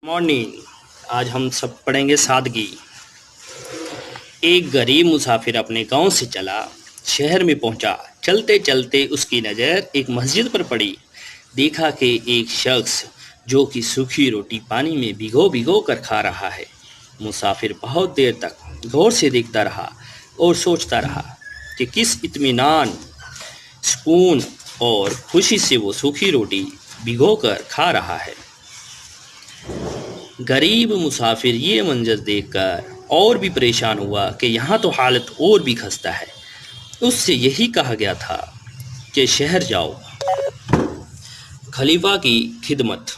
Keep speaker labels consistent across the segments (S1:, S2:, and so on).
S1: Morning. आज हम सब पढ़ेंगे सादगी। एक गरीब मुसाफिर अपने गांव से चला, शहर में पहुंचा। चलते चलते उसकी नज़र एक मस्जिद पर पड़ी। देखा कि एक शख्स जो कि सूखी रोटी पानी में भिगो भिगो कर खा रहा है। मुसाफिर बहुत देर तक गौर से देखता रहा और सोचता रहा कि किस इत्मीनान, सुकून और खुशी से वो सूखी रोटी भिगो कर खा रहा है। गरीब मुसाफिर ये मंजर देखकर और भी परेशान हुआ कि यहाँ तो हालत और भी खस्ता है। उससे यही कहा गया था कि शहर जाओ, खलीफा की खिदमत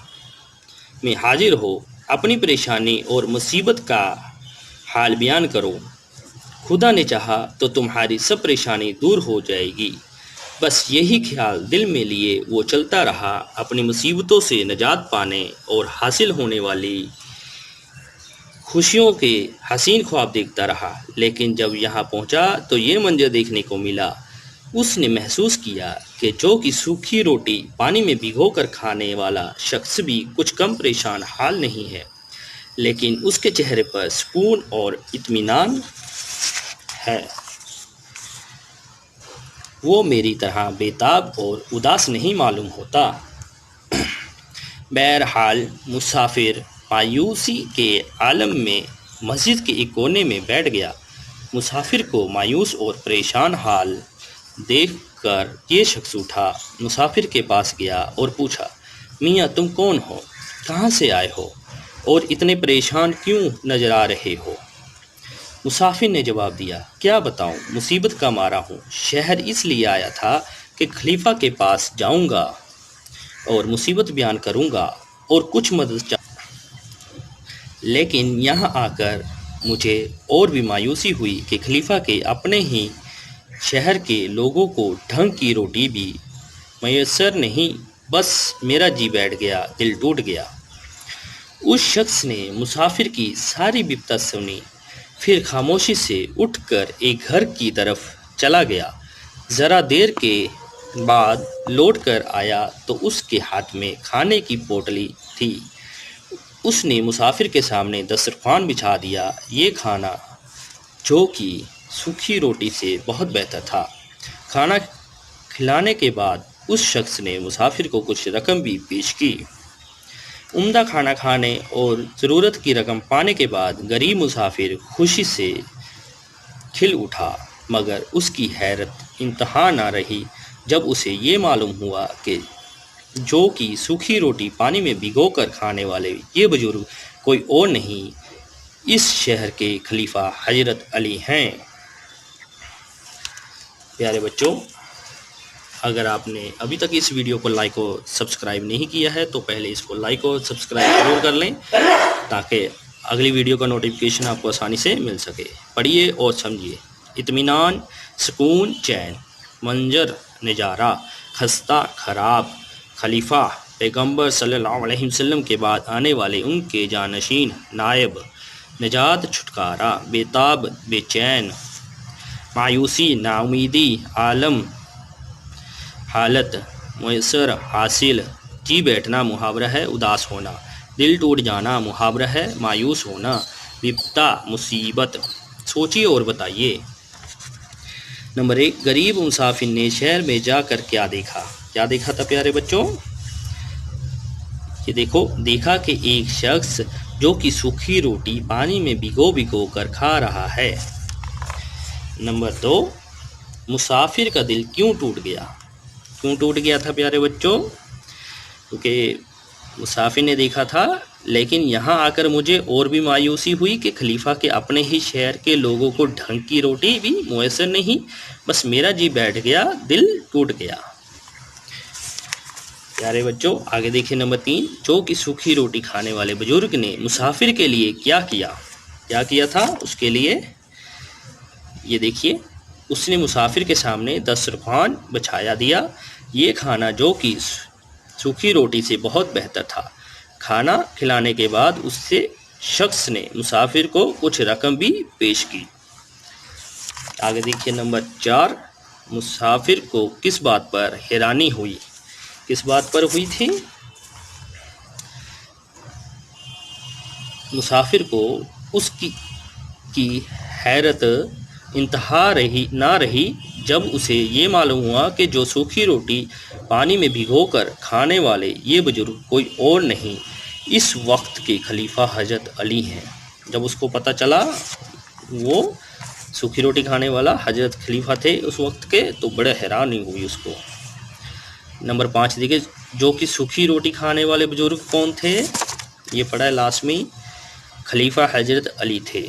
S1: में हाजिर हो, अपनी परेशानी और मुसीबत का हाल बयान करो। खुदा ने चाहा तो तुम्हारी सब परेशानी दूर हो जाएगी। बस यही ख्याल दिल में लिए वो चलता रहा, अपनी मुसीबतों से निजात पाने और हासिल होने वाली खुशियों के हसीन ख्वाब देखता रहा। लेकिन जब यहाँ पहुँचा तो ये मंजर देखने को मिला। उसने महसूस किया कि जो कि सूखी रोटी पानी में भिगो कर खाने वाला शख्स भी कुछ कम परेशान हाल नहीं है, लेकिन उसके चेहरे पर सुकून और इत्मीनान है। वो मेरी तरह बेताब और उदास नहीं मालूम होता। बहरहाल मुसाफिर मायूसी के आलम में मस्जिद के एक कोने में बैठ गया। मुसाफिर को मायूस और परेशान हाल देखकर ये शख्स उठा, मुसाफिर के पास गया और पूछा, मियाँ तुम कौन हो, कहाँ से आए हो और इतने परेशान क्यों नजर आ रहे हो? मुसाफिर ने जवाब दिया, क्या बताऊं, मुसीबत का मारा हूँ। शहर इसलिए आया था कि खलीफा के पास जाऊंगा और मुसीबत बयान करूंगा और कुछ मदद लेकिन यहाँ आकर मुझे और भी मायूसी हुई कि खलीफा के अपने ही शहर के लोगों को ढंग की रोटी भी मैसर नहीं। बस मेरा जी बैठ गया, दिल टूट गया। उस शख्स ने मुसाफिर की सारी बिपता सुनी, फिर खामोशी से उठकर एक घर की तरफ चला गया। ज़रा देर के बाद लौट कर आया तो उसके हाथ में खाने की पोटली थी। उसने मुसाफिर के सामने दस्तरखान बिछा दिया। ये खाना जो कि सूखी रोटी से बहुत बेहतर था। खाना खिलाने के बाद उस शख्स ने मुसाफिर को कुछ रकम भी पेश की। उम्दा खाना खाने और ज़रूरत की रकम पाने के बाद गरीब मुसाफिर खुशी से खिल उठा, मगर उसकी हैरत इंतहा ना रही जब उसे ये मालूम हुआ कि जो कि सूखी रोटी पानी में भिगोकर खाने वाले ये बुजुर्ग कोई और नहीं, इस शहर के खलीफा हजरत अली हैं। प्यारे बच्चों, अगर आपने अभी तक इस वीडियो को लाइक और सब्सक्राइब नहीं किया है तो पहले इसको लाइक और सब्सक्राइब जरूर कर लें ताकि अगली वीडियो का नोटिफिकेशन आपको आसानी से मिल सके। पढ़िए और समझिए। इत्मीनान, सुकून, चैन, मंजर, नज़ारा, खस्ता, खराब, खलीफा, पैगंबर सल्लल्लाहु अलैहि वसल्लम के बाद आने वाले उनके जानशीन, नायब, निजात, छुटकारा, बेताब, बेचैन, मायूसी, नाउमीदी, आलम, हालत, मैसर, हासिल, जी बैठना मुहावरा है, उदास होना, दिल टूट जाना मुहावरा है, मायूस होना, विपता, मुसीबत। सोचिए और बताइए। नंबर 1, गरीब मुसाफिर ने शहर में जाकर क्या देखा? क्या देखा था प्यारे बच्चों? ये देखा कि एक शख्स जो कि सूखी रोटी पानी में भिगो भिगो कर खा रहा है। नंबर 2, मुसाफिर का दिल क्यों टूट गया? क्यों टूट गया था प्यारे बच्चों? क्योंकि मुसाफिर ने देखा था, लेकिन यहाँ आकर मुझे और भी मायूसी हुई कि खलीफा के अपने ही शहर के लोगों को ढंग की रोटी भी मुयसर नहीं। बस मेरा जी बैठ गया, दिल टूट गया। प्यारे बच्चों, आगे देखिए। नंबर 3, जो कि सूखी रोटी खाने वाले बुजुर्ग ने मुसाफिर के लिए क्या किया? क्या किया था उसके लिए? ये देखिए, उसने मुसाफिर के सामने दस्तरखान बिछाया दिया। ये खाना जो कि सूखी रोटी से बहुत बेहतर था। खाना खिलाने के बाद उससे शख्स ने मुसाफिर को कुछ रकम भी पेश की। आगे देखिए। नंबर 4, मुसाफिर को किस बात पर हैरानी हुई? किस बात पर हुई थी? مسافر کو اس کی حیرت انتہا نہ رہی جب اسے یہ معلوم ہوا کہ جو سوکھی روٹی پانی میں بھگو کر کھانے والے یہ بزرگ کوئی اور نہیں اس وقت کے خلیفہ حضرت علی ہیں۔ جب اس کو پتہ چلا وہ سوکھی روٹی کھانے والا حضرت خلیفہ تھے اس وقت کے، تو بڑے حیرانی ہوئی اس کو۔ نمبر 5 دیکھیں، جو کہ سوکھی روٹی کھانے والے بزرگ کون تھے؟ یہ پڑھا ہے لازمی، خلیفہ حضرت علی تھے۔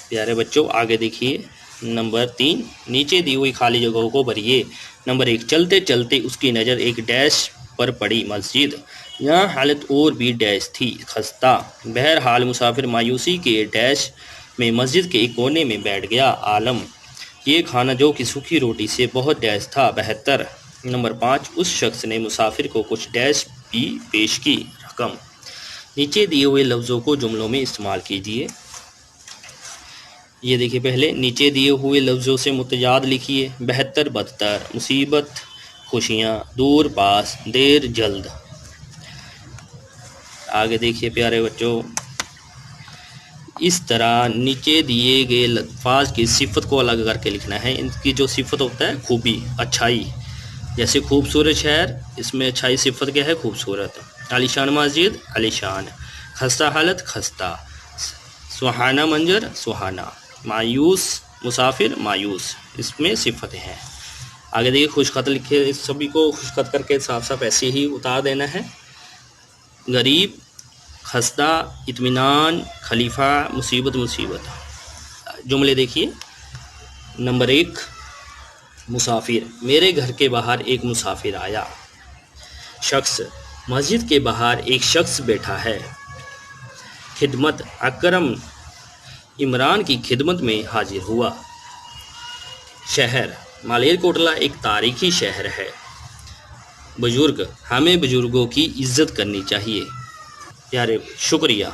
S1: پیارے بچوں آگے دیکھیے، نمبر 3 نیچے دی ہوئی خالی جگہوں کو بھریے۔ نمبر 1 چلتے چلتے اس کی نظر ایک ڈیش پر پڑی، مسجد۔ یہاں حالت اور بھی ڈیش تھی، خستہ۔ بہرحال مسافر مایوسی کے ڈیش میں مسجد کے ایک کونے میں بیٹھ گیا۔ عالم یہ کھانا جو کہ سوکھی روٹی سے بہت ڈیش تھا، بہتر۔ نمبر 5 اس شخص نے مسافر کو کچھ ڈیش بھی پیش کی، رقم۔ نیچے دیے ہوئے لفظوں کو جملوں میں استعمال کیجیے۔ یہ دیکھیے، پہلے نیچے دیے ہوئے لفظوں سے متضاد لکھیے۔ بہتر، بدتر، مصیبت، خوشیاں، دور، پاس، دیر، جلد۔ آگے دیکھیے پیارے بچوں، اس طرح نیچے دیے گئے الفاظ کی صفت کو الگ کر کے لکھنا ہے۔ ان کی جو صفت ہوتا ہے خوبی، اچھائی، جیسے خوبصورت شہر، اس میں اچھائی صفت کیا ہے؟ خوبصورت۔ عالیشان مسجد، عالیشان۔ خستہ حالت، خستہ۔ سہانا منظر، سہانا۔ مایوس مسافر، مایوس، اس میں صفتیں ہیں۔ آگے دیکھیے خوش خط لکھے، اس سبھی کو خوش خط کر کے صاف صاف ایسے ہی اتار دینا ہے۔ غریب، خستہ، اطمینان، خلیفہ، مصیبت، مصیبت۔ جملے دیکھیے۔ نمبر 1 مسافر، میرے گھر کے باہر ایک مسافر آیا۔ شخص، مسجد کے باہر ایک شخص بیٹھا ہے۔ خدمت، اکرم عمران کی خدمت میں حاضر ہوا۔ شہر، مالیر کوٹلہ ایک تاریخی شہر ہے۔ بزرگ، ہمیں بزرگوں کی عزت کرنی چاہیے۔ پیارے، شکریہ۔